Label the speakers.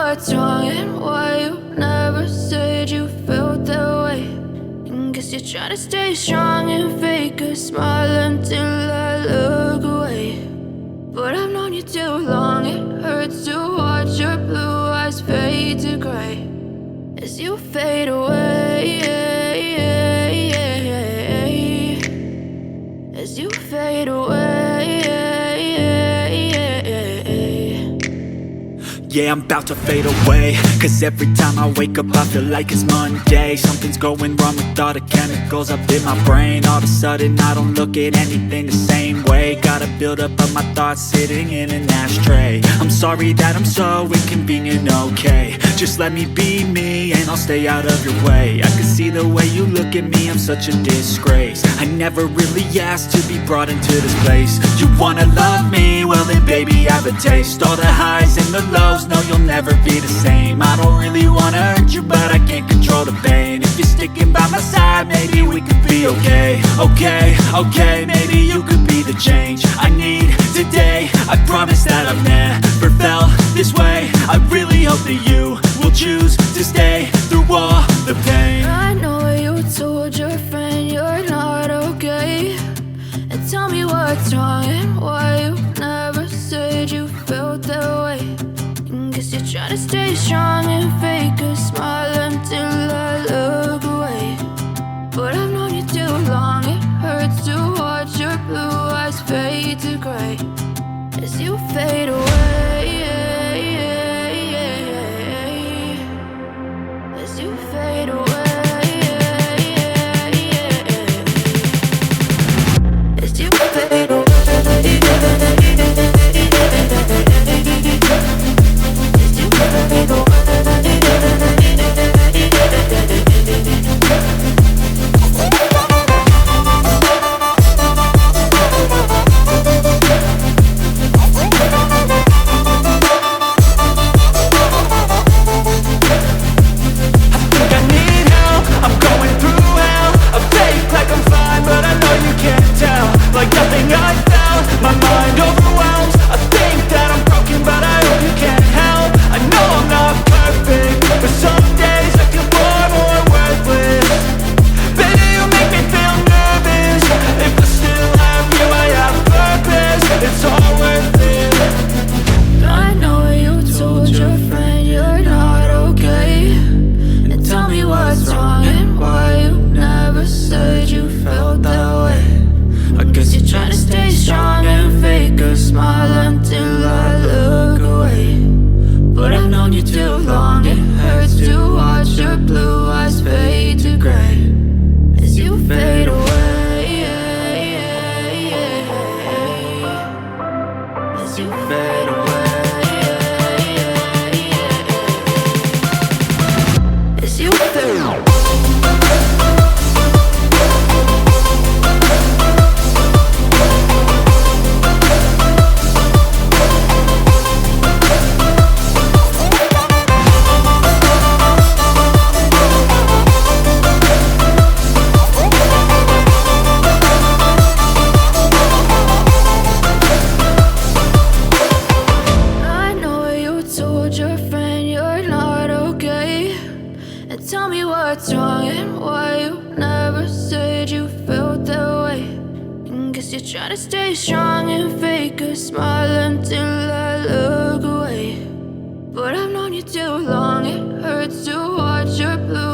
Speaker 1: what's wrong and why you never said you felt that way. And guess you're trying to stay strong and fake a smile until I look away. But I've known you too long, it hurts to watch your blue eyes fade to gray as you fade away, as you fade away.
Speaker 2: Yeah, I'm about to fade away, cause every time I wake up I feel like it's Monday. Something's going wrong with all the chemicals up in my brain. All of a sudden I don't look at anything the same way. Gotta build up of my thoughts sitting in an ashtray. I'm sorry that I'm so inconvenient, okay. Just let me be me and I'll stay out of your way. I can see the way you look at me, I'm such a disgrace. I never really asked to be brought into this place. You wanna love me? Well then baby I have a taste. All the highs and the lows, no you'll never be the same. I don't really wanna hurt you but I can't control the pain. If you're sticking by my side maybe we could be okay. Okay, maybe you could be the change I need today. I promise that I've never felt this way. I really hope that you will choose to stay through all the pain.
Speaker 1: I know you told your friend you're not okay, and tell me what's wrong and why you never said you felt that way. And guess you're trying to stay strong and fake a smile until I look away. But I've known you too long, it hurts to watch your blue eyes fade to gray as you fade away, as you fade away, as you fade away.
Speaker 2: Like nothing
Speaker 1: smile until I look away. But I've known you too long, it hurts to watch your blue eyes fade to gray as you fade away, as you fade away, as you fade away. Your friend you're not okay, and tell me what's wrong and why you never said you felt that way. And guess you're trying to stay strong and fake a smile until I look away. But I've known you too long, it hurts to watch your blue